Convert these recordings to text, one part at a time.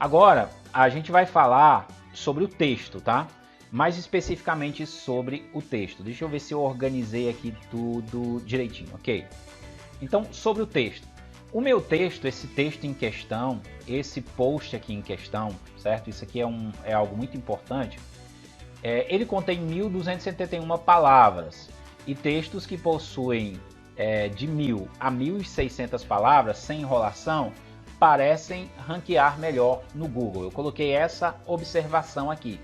Agora, a gente vai falar sobre o texto, tá? Mais especificamente sobre o texto. Deixa eu ver se eu organizei aqui tudo direitinho, ok? Então, sobre o texto. O meu texto, esse texto em questão, esse post aqui em questão, certo? Isso aqui é algo muito importante. Ele contém 1.271 palavras e textos que possuem de 1.000 a 1.600 palavras, sem enrolação, parecem ranquear melhor no Google. Eu coloquei essa observação aqui.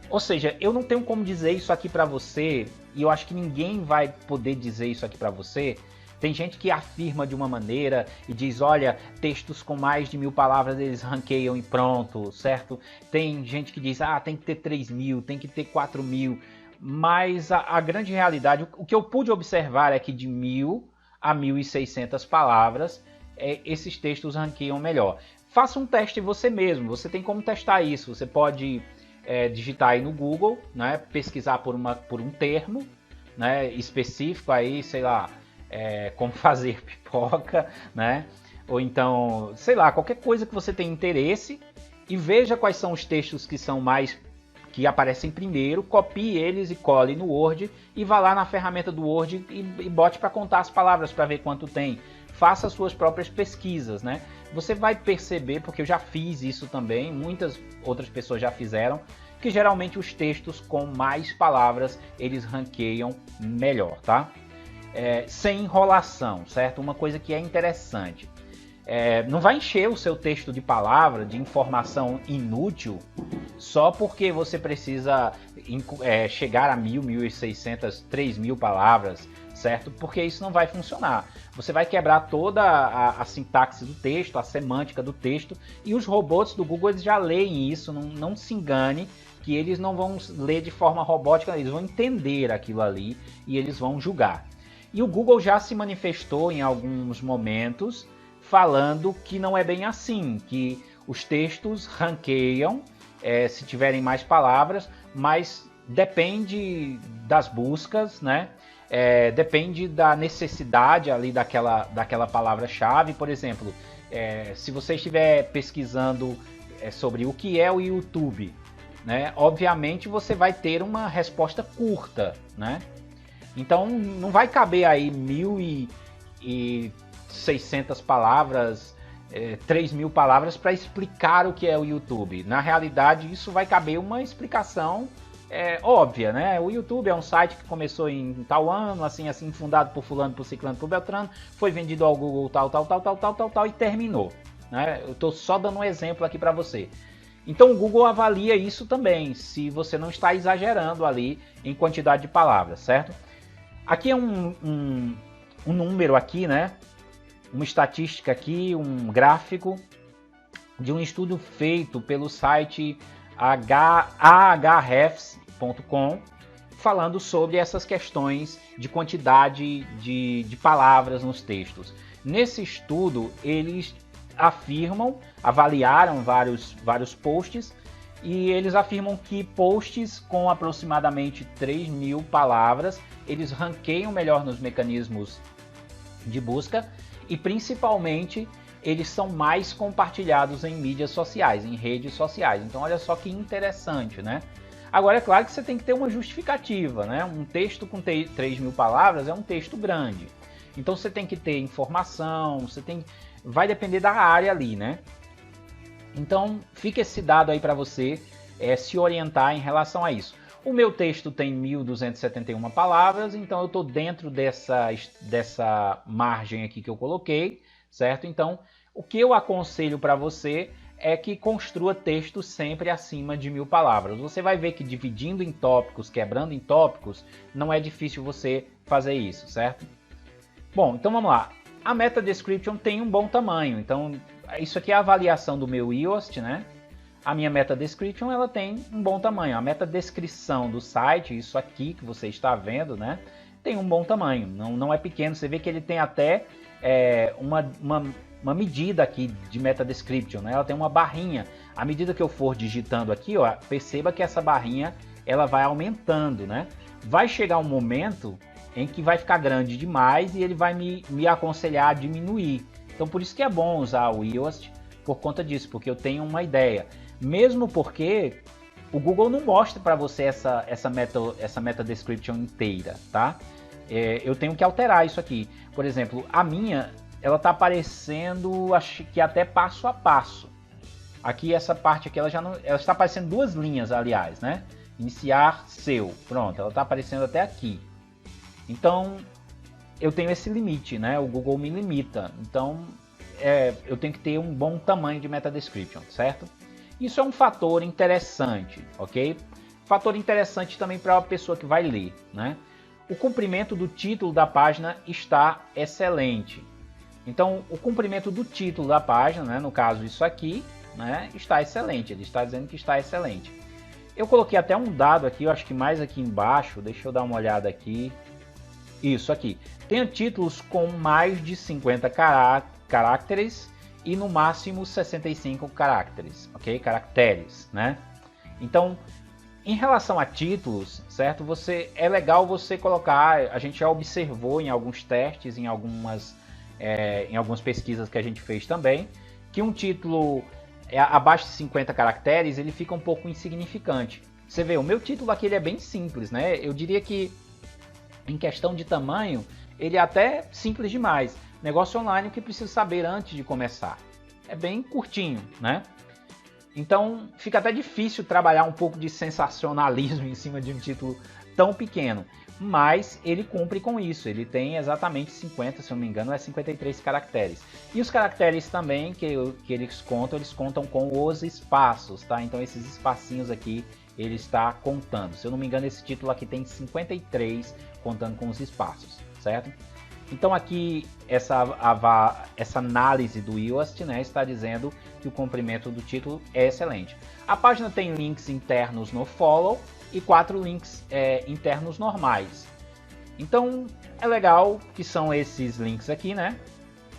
Ou seja, eu não tenho como dizer isso aqui para você, e eu acho que ninguém vai poder dizer isso aqui para você. Tem gente que afirma de uma maneira e diz, olha, textos com mais de 1.000 palavras eles ranqueiam e pronto, certo? Tem gente que diz, tem que ter 3.000, tem que ter 4.000. Mas a grande realidade, o que eu pude observar é que de 1.000 a 1.600 palavras, esses textos ranqueiam melhor. Faça um teste você mesmo, você tem como testar isso. Você pode digitar aí no Google, né, pesquisar por um termo, né, específico aí, sei lá, como fazer pipoca, né, ou então, sei lá, qualquer coisa que você tenha interesse, e veja quais são os textos que aparecem primeiro, copie eles e cole no Word e vá lá na ferramenta do Word e bote para contar as palavras para ver quanto tem. Faça suas próprias pesquisas, né? Você vai perceber, porque eu já fiz isso também, muitas outras pessoas já fizeram, que geralmente os textos com mais palavras eles ranqueiam melhor, tá? Sem enrolação, certo? Uma coisa que é interessante. Não vai encher o seu texto de palavra, de informação inútil, só porque você precisa chegar a 1.000, 1.600, 3.000 palavras, certo? Porque isso não vai funcionar. Você vai quebrar toda a sintaxe do texto, a semântica do texto, e os robôs do Google eles já leem isso, não se engane, que eles não vão ler de forma robótica, eles vão entender aquilo ali e eles vão julgar. E o Google já se manifestou em alguns momentos falando que não é bem assim, que os textos ranqueiam se tiverem mais palavras, mas depende das buscas, né? Depende da necessidade ali daquela palavra-chave. Por exemplo, se você estiver pesquisando sobre o que é o YouTube, né? Obviamente você vai ter uma resposta curta, né? Então não vai caber aí 1.600 palavras, 3.000 palavras para explicar o que é o YouTube. Na realidade, isso vai caber uma explicação óbvia, né? O YouTube é um site que começou em tal ano, assim, fundado por fulano, por ciclano, por beltrano, foi vendido ao Google tal, e terminou, né? Eu estou só dando um exemplo aqui para você. Então o Google avalia isso também, se você não está exagerando ali em quantidade de palavras, certo? Aqui é um número aqui, né? Uma estatística aqui, um gráfico de um estudo feito pelo site ahrefs.com, falando sobre essas questões de quantidade de palavras nos textos. Nesse estudo, eles avaliaram vários posts, e eles afirmam que posts com aproximadamente 3.000 palavras, eles ranqueiam melhor nos mecanismos de busca, e principalmente eles são mais compartilhados em mídias sociais, em redes sociais. Então olha só que interessante, né? Agora é claro que você tem que ter uma justificativa, né? Um texto com 3.000 palavras é um texto grande. Então você tem que ter informação, vai depender da área ali, né? Então fica esse dado aí para você se orientar em relação a isso. O meu texto tem 1.271 palavras, então eu estou dentro dessa margem aqui que eu coloquei, certo? Então o que eu aconselho para você é que construa textos sempre acima de 1.000 palavras. Você vai ver que dividindo em tópicos, quebrando em tópicos, não é difícil você fazer isso, certo? Bom, então vamos lá. A meta description tem um bom tamanho, então isso aqui é a avaliação do meu Yoast, né? A minha meta description ela tem um bom tamanho. A meta descrição do site, isso aqui que você está vendo, né? Tem um bom tamanho, não é pequeno. Você vê que ele tem até uma medida aqui de meta description, né? Ela tem uma barrinha. À medida que eu for digitando aqui, ó, perceba que essa barrinha ela vai aumentando, né? Vai chegar um momento em que vai ficar grande demais e ele vai me aconselhar a diminuir. Então por isso que é bom usar o Yoast por conta disso, porque eu tenho uma ideia. Mesmo porque o Google não mostra para você essa meta description inteira, tá? Eu tenho que alterar isso aqui. Por exemplo, a minha, ela tá aparecendo, acho que até passo a passo. Aqui essa parte aqui, ela está aparecendo duas linhas, aliás, né? Iniciar seu, pronto, ela está aparecendo até aqui. Então, eu tenho esse limite, né? O Google me limita. Então, eu tenho que ter um bom tamanho de meta description, certo? Isso é um fator interessante, ok? Fator interessante também para a pessoa que vai ler, né? O comprimento do título da página está excelente. Então, o comprimento do título da página, né, no caso isso aqui, né, está excelente. Ele está dizendo que está excelente. Eu coloquei até um dado aqui, eu acho que mais aqui embaixo, deixa eu dar uma olhada aqui. Isso aqui. Tem títulos com mais de 50 caracteres e no máximo 65 caracteres, ok? Caracteres, né? Então, em relação a títulos, certo? É legal você colocar, a gente já observou em alguns testes, em algumas pesquisas que a gente fez também, que um título abaixo de 50 caracteres, ele fica um pouco insignificante. Você vê, o meu título aqui ele é bem simples, né? Eu diria que em questão de tamanho, ele é até simples demais. Negócio online que precisa saber antes de começar. É bem curtinho, né? Então fica até difícil trabalhar um pouco de sensacionalismo em cima de um título tão pequeno. Mas ele cumpre com isso. Ele tem exatamente 50, se eu não me engano, 53 caracteres. E os caracteres também que eles contam com os espaços, tá? Então esses espacinhos aqui, ele está contando. Se eu não me engano, esse título aqui tem 53, contando com os espaços, certo? Então aqui essa análise do Yoast, né, está dizendo que o comprimento do título é excelente. A página tem links internos no follow e 4 links internos normais. Então é legal que são esses links aqui, né,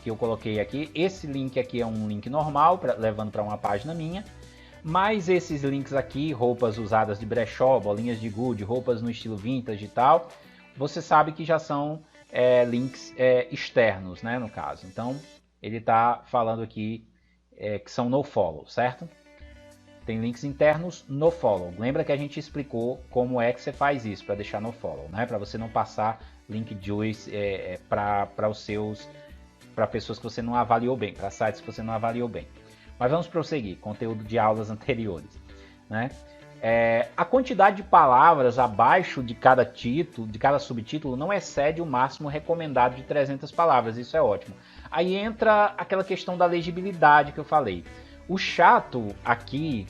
que eu coloquei aqui. Esse link aqui é um link normal, levando para uma página minha. Mas esses links aqui, roupas usadas de brechó, bolinhas de gude, roupas no estilo vintage e tal, você sabe que já são links externos, né, no caso. Então, ele está falando aqui que são nofollow, certo? Tem links internos nofollow. Lembra que a gente explicou como é que você faz isso para deixar nofollow, né? Para você não passar link juice para pessoas que você não avaliou bem, para sites que você não avaliou bem. Mas vamos prosseguir, conteúdo de aulas anteriores, né? A quantidade de palavras abaixo de cada título, de cada subtítulo, não excede o máximo recomendado de 300 palavras, isso é ótimo. Aí entra aquela questão da legibilidade que eu falei. O chato aqui,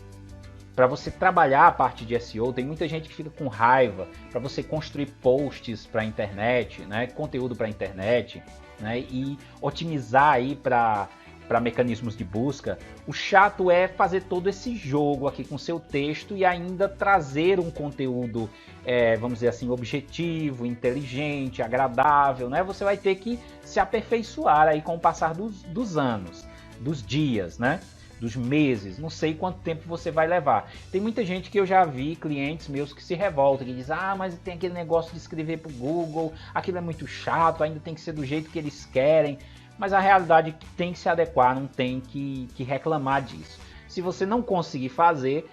para você trabalhar a parte de SEO, tem muita gente que fica com raiva para você construir posts para a internet, né, conteúdo para a internet, né, e otimizar aí para mecanismos de busca. O chato é fazer todo esse jogo aqui com seu texto e ainda trazer um conteúdo, vamos dizer assim, objetivo, inteligente, agradável, né? Você vai ter que se aperfeiçoar aí com o passar dos anos, dos dias, né? Dos meses, não sei quanto tempo você vai levar. Tem muita gente que eu já vi, clientes meus que se revoltam, que dizem, mas tem aquele negócio de escrever para o Google, aquilo é muito chato, ainda tem que ser do jeito que eles querem. Mas a realidade é que tem que se adequar, não tem que reclamar disso. Se você não conseguir fazer,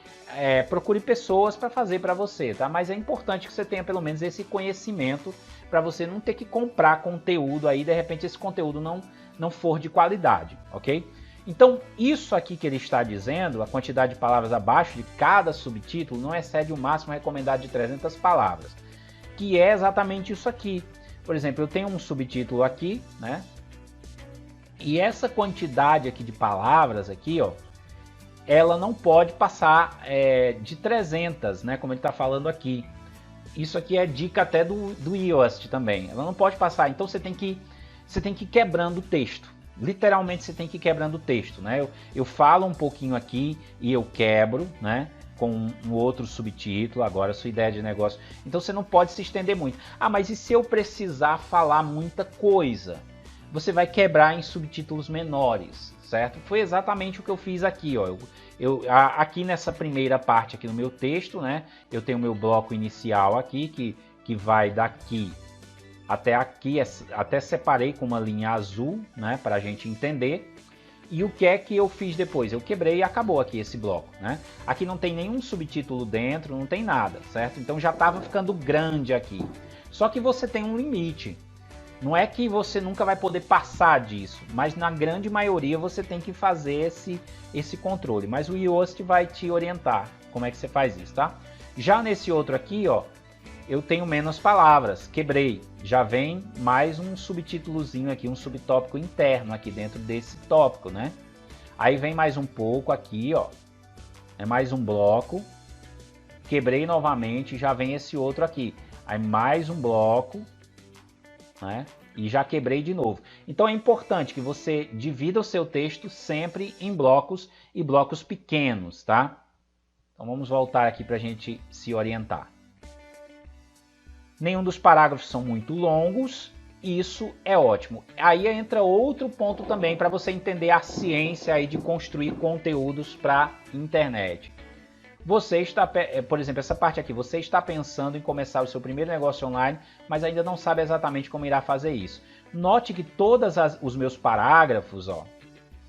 procure pessoas para fazer para você, tá? Mas é importante que você tenha pelo menos esse conhecimento para você não ter que comprar conteúdo aí, de repente esse conteúdo não for de qualidade, ok? Então, isso aqui que ele está dizendo, a quantidade de palavras abaixo de cada subtítulo, não excede o máximo recomendado de 300 palavras, que é exatamente isso aqui. Por exemplo, eu tenho um subtítulo aqui, né? E essa quantidade aqui de palavras aqui, ó, ela não pode passar de 300, né? Como ele está falando aqui. Isso aqui é dica até do Yoast também. Ela não pode passar. Então você tem que ir quebrando o texto. Literalmente você tem que ir quebrando o texto, né? Eu falo um pouquinho aqui e eu quebro, né? Com um outro subtítulo, agora sua ideia de negócio. Então você não pode se estender muito. Mas e se eu precisar falar muita coisa? Você vai quebrar em subtítulos menores, certo? Foi exatamente o que eu fiz aqui, ó. Aqui nessa primeira parte aqui no meu texto, né? Eu tenho o meu bloco inicial aqui, que vai daqui até aqui, até separei com uma linha azul, né? Para a gente entender. E o que é que eu fiz depois? Eu quebrei e acabou aqui esse bloco, né? Aqui não tem nenhum subtítulo dentro, não tem nada, certo? Então já estava ficando grande aqui. Só que você tem um limite. Não é que você nunca vai poder passar disso, mas na grande maioria você tem que fazer esse controle. Mas o Yoast vai te orientar como é que você faz isso, tá? Já nesse outro aqui, ó, eu tenho menos palavras, quebrei. Já vem mais um subtítulozinho aqui, um subtópico interno aqui dentro desse tópico, né? Aí vem mais um pouco aqui, ó. É mais um bloco. Quebrei novamente, já vem esse outro aqui. Aí mais um bloco, né? E já quebrei de novo. Então é importante que você divida o seu texto sempre em blocos e blocos pequenos, tá? Então vamos voltar aqui para a gente se orientar. Nenhum dos parágrafos são muito longos, isso é ótimo. Aí entra outro ponto também para você entender a ciência aí de construir conteúdos para internet. Você está, por exemplo, essa parte aqui, você está pensando em começar o seu primeiro negócio online, mas ainda não sabe exatamente como irá fazer isso. Note que todos os meus parágrafos, ó,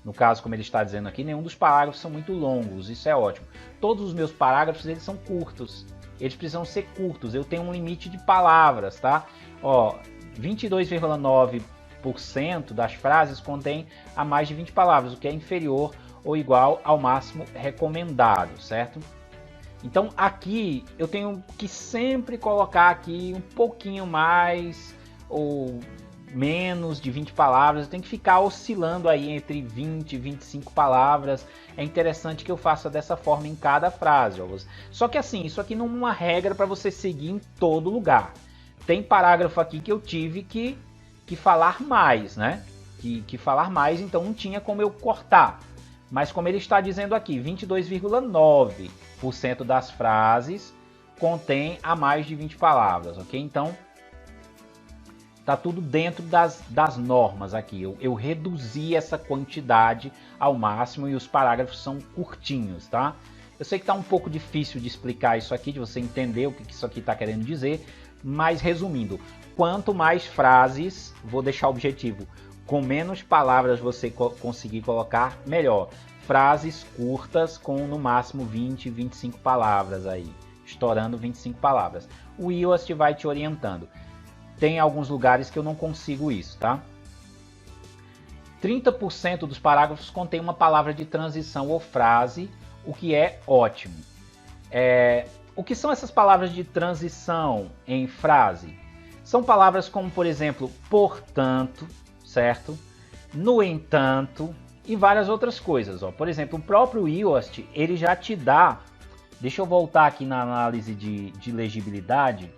no caso como ele está dizendo aqui, nenhum dos parágrafos são muito longos, isso é ótimo. Todos os meus parágrafos eles são curtos. Eles precisam ser curtos, eu tenho um limite de palavras, tá? Ó, 22,9% das frases contém a mais de 20 palavras, o que é inferior ou igual ao máximo recomendado, certo? Então aqui eu tenho que sempre colocar aqui um pouquinho mais ou menos de 20 palavras, eu tenho que ficar oscilando aí entre 20 e 25 palavras. É interessante que eu faça dessa forma em cada frase. Ó. Só que assim, isso aqui não é uma regra para você seguir em todo lugar. Tem parágrafo aqui que eu tive que falar mais, né? Que falar mais, então não tinha como eu cortar. Mas como ele está dizendo aqui, 22,9% das frases contém a mais de 20 palavras, ok? Então tá tudo dentro das normas aqui. Eu reduzi essa quantidade ao máximo e os parágrafos são curtinhos, tá? Eu sei que tá um pouco difícil de explicar isso aqui, de você entender o que isso aqui está querendo dizer, mas resumindo, quanto mais frases, vou deixar o objetivo, com menos palavras você conseguir colocar, melhor. Frases curtas com no máximo 20, 25 palavras aí, estourando 25 palavras. O Yoast vai te orientando. Tem alguns lugares que eu não consigo isso, tá? 30% dos parágrafos contém uma palavra de transição ou frase, o que é ótimo. O que são essas palavras de transição em frase? São palavras como, por exemplo, portanto, certo? No entanto, e várias outras coisas. Ó. Por exemplo, o próprio Yoast, ele já te dá... Deixa eu voltar aqui na análise de legibilidade.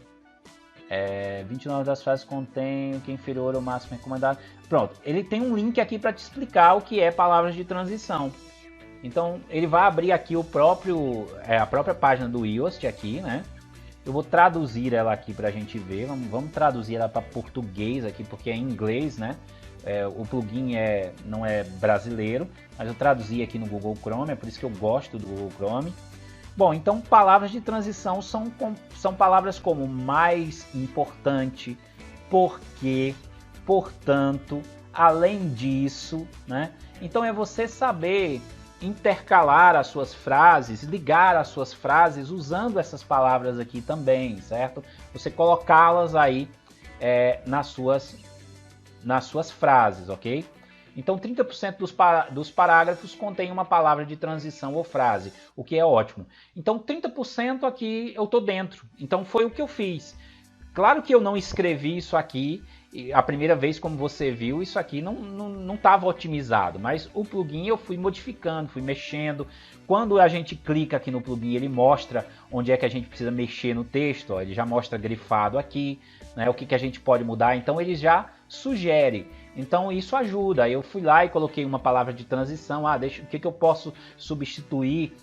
29 das frases contém o que é inferior ao máximo recomendado. Pronto, ele tem um link aqui para te explicar o que é palavras de transição. Então, ele vai abrir aqui a própria página do Yoast aqui, né? Eu vou traduzir ela aqui para a gente ver. Vamos traduzir ela para português aqui, porque é em inglês, né? O plugin não é brasileiro, mas eu traduzi aqui no Google Chrome, é por isso que eu gosto do Google Chrome. Bom, então palavras de transição são palavras como mais importante, porque, portanto, além disso, né? Então é você saber intercalar as suas frases, ligar as suas frases usando essas palavras aqui também, certo? Você colocá-las aí nas suas frases, ok? Então 30% dos parágrafos contém uma palavra de transição ou frase, o que é ótimo. Então 30% aqui eu estou dentro, então foi o que eu fiz. Claro que eu não escrevi isso aqui, a primeira vez como você viu, isso aqui não estava otimizado, mas o plugin eu fui modificando, fui mexendo. Quando a gente clica aqui no plugin, ele mostra onde é que a gente precisa mexer no texto, ó, ele já mostra grifado aqui, né, o que a gente pode mudar, então ele já sugere. Então isso ajuda. Eu fui lá e coloquei uma palavra de transição. O que eu posso substituir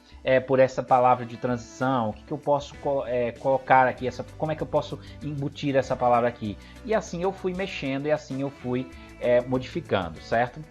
por essa palavra de transição? O que eu posso colocar aqui? Como é que eu posso embutir essa palavra aqui? E assim eu fui mexendo e assim eu fui modificando, certo?